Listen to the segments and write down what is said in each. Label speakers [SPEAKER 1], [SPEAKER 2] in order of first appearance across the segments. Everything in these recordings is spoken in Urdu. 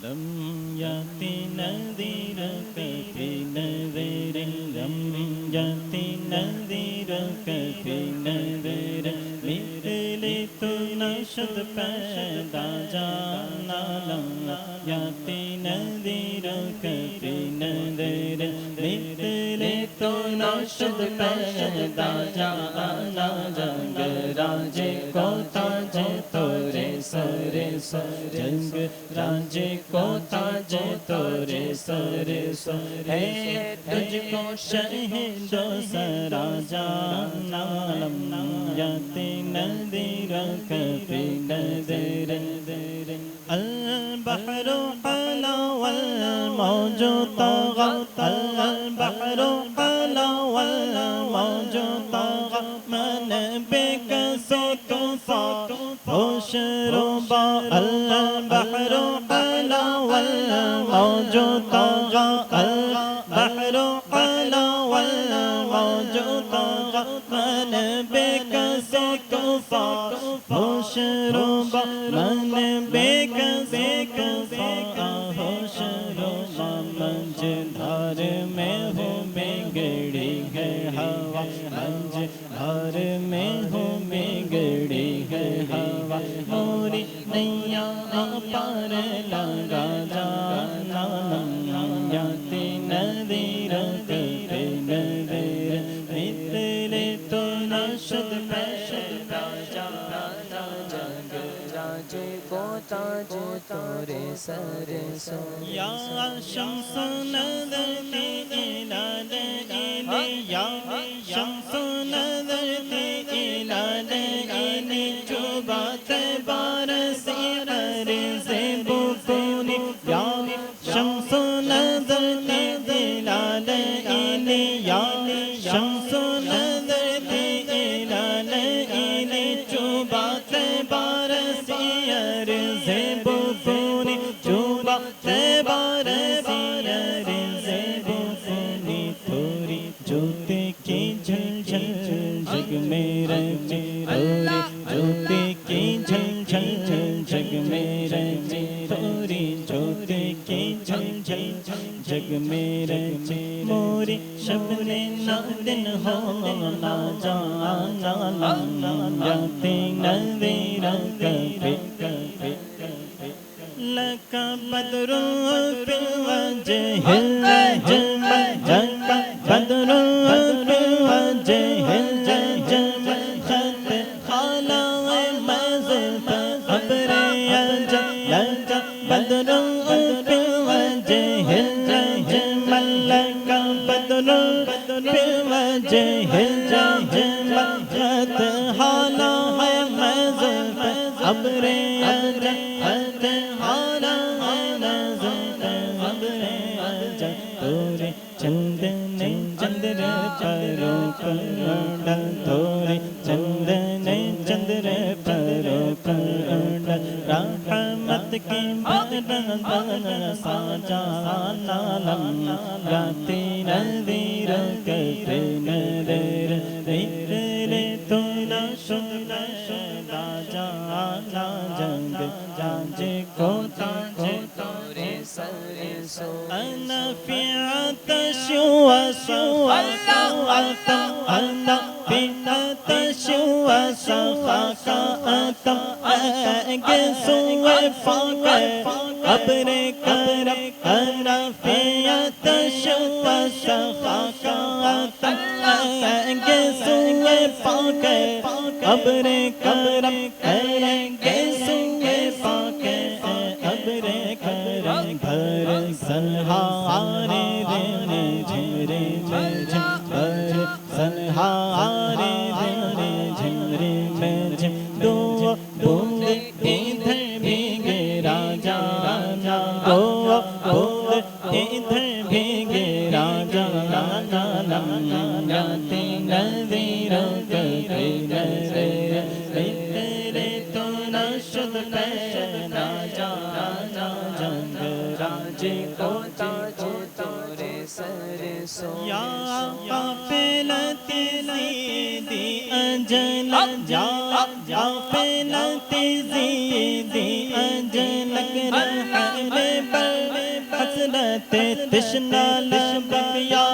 [SPEAKER 1] لم يأتِ نذير في نذير لم يأتِ نذير في نذير مثل تو نشد پیدا جانا لم يأتِ نذير في نذير مثل تو نشد پیدا جانا جنگ راجے کو تاج تورے سر جنگ راجے کو تاج تورے سر ہے تجھ کو شہید و سرا جانا لم یأتِ نذیر فی نذیر البحر علا والموج طغى البحر علا والموج طغى من بك ستفاق اشربا البحر علا والموج طغى البحر علا والموج طغى من بك ستفاق اشربا من بك مجھار میں ہوں بگڑی ہے ہوا مجھار میں ہوں بگڑی ہے ہوا موری نیا پار لگا جانا لم یأتِ نذیر فی نذیر مثل تو نشد پیدا جانا جنگ راجے کو تاج تورے سر یا شمس نظر تی الال ایلی یا شمس نظر تی الال ایلی جو بات بارسی عرض بکونی یا شمس نظر تی الال ایلی یا شمس نظر تی الال ایلی جو بات بارسی عرض بکونی جو بات بارسی عرض بکونی تھوڑی جوتے کی جھل جھل جگ میں رچے تھوڑی جوتے کی جھل جھل جگ میں رچے تھوڑی جوتے کی جھل جھل جگ میں رچے موری شب نے نہ دن ہونا جانا لم یأتِ نذیر فی لک بدر فی الوجہ الجمل بدر فی الوجہ الجمل خط خالا منزل ابر اجل بدر فی الوجہ الجمل لک بدر فی الوجہ الجمل خط خالا منزل ابر اجل تورے چندن چندر پروں پر تورے چندن چندر پروں پر رحمت کی بدن سجانا لم یأتِ نذیر فی نذیر مثل تو نشد پیدا جانا جنگ راجے کو تاج تورے سر انا فی عطش وسخاء انا فی عطش وسخاء اگس وفاق ابر کرم انا فی عطش وسخاء اگس وفاق ابر کرم اگس وفاق ابر کرم گھر سنہارے رے جھمرے میں جھمر سنہارے رے جھمرے میں جھم دو بوند ادھر بھیگے راجا دو بوند ادھر بھیگے راجا لم یأتِ نذیر فی نذیر مثل تو نشد پیدا جانا جنگ راجے کو تاج تورے سر یا قافلۃ زیدی اجل یا قافلۃ زیدی اجل رحل تشنا لبک یا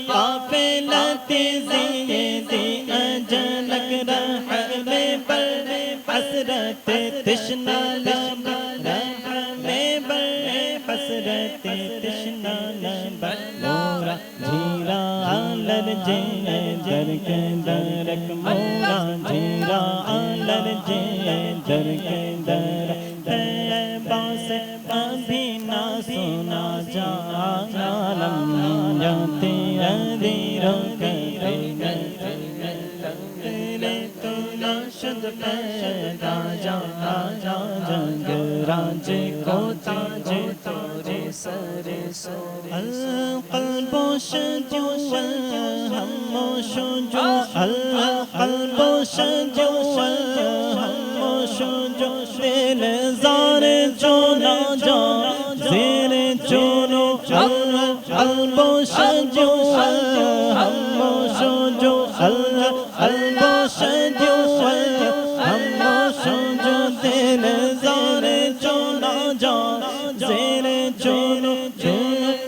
[SPEAKER 1] قافلتی زیدی اجلک رحم بر حسرت تشنا لبک رحم بر حسرت تشنا لبک مورا جھیرا لرجے درک درک مورا جھیرا لرجے درک درک ہے باس ابھی نہ سنا جانم جاتے ادیروں کرے تیرے تو ناشد پیدا جانا جا جنگ راج کو تاج تورے سر القلب شجو الہم شجو القلب شجو الہم شجو دل زار چونا جا زیر چونو القلب شجو الہم شجو القلب شجو الہم شجو دل زار چونا جا زیر چونو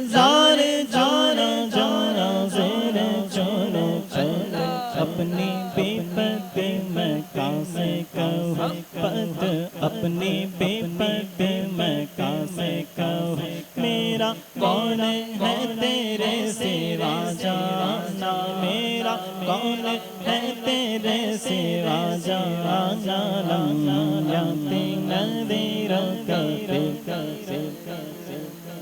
[SPEAKER 1] زار جانا جانا زیر چونو اپنی بے پردے میں کاسے کہوں پت اپنی بے پردے میں کاسے کہوں میرا کون ہے تیرے سوا جانا میرا کون ہے تیرے سوا جانا جاتی ندیروں کرتے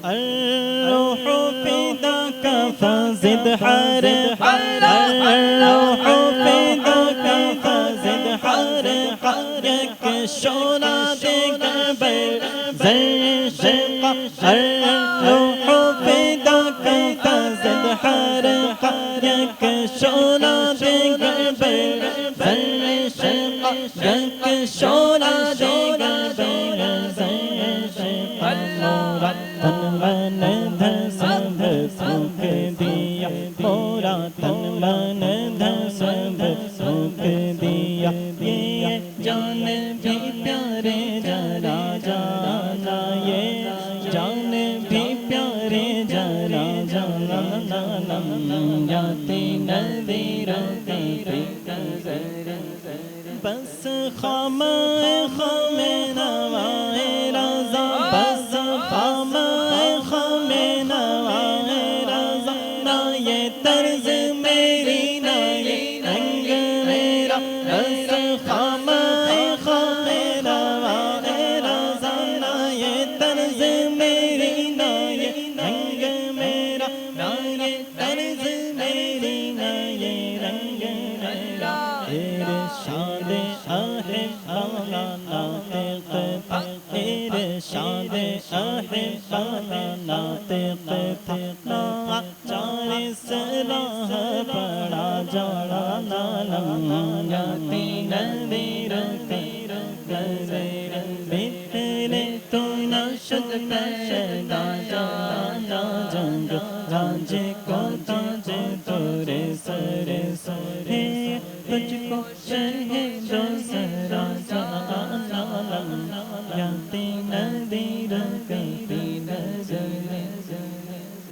[SPEAKER 1] الروح فداك فزد حرق الروح فداك فزد حرق يكشونا دقبل زر شقا الروح فداك فزد حرق يكشونا دقبل زر شقا يكشونا دقبل زر شقا مورا تن من دھسن سکھ دیا مورا تن من دھسن سکھ دیا یہ جان بھی پیارے جلا جانا یہ جان بھی پیارے جلا جانا جاتی ندیروں بس خام خام نوائے رضا بس خام خام نوائے رضا نہ یہ طرز میری نہ یہ رنگ میرا بس خام خام نوائے رضا نہ یہ طرز میری نہ یہ رنگ میرا نہ یہ طرز میری نہ یہ رنگ میرا ارشاد احبانا ناطق ارشاد احبانا ناطق تھا چار صلاح پڑا جانا جاتی ندیروں بتنے تو نشد پیدا جانا جنگ راج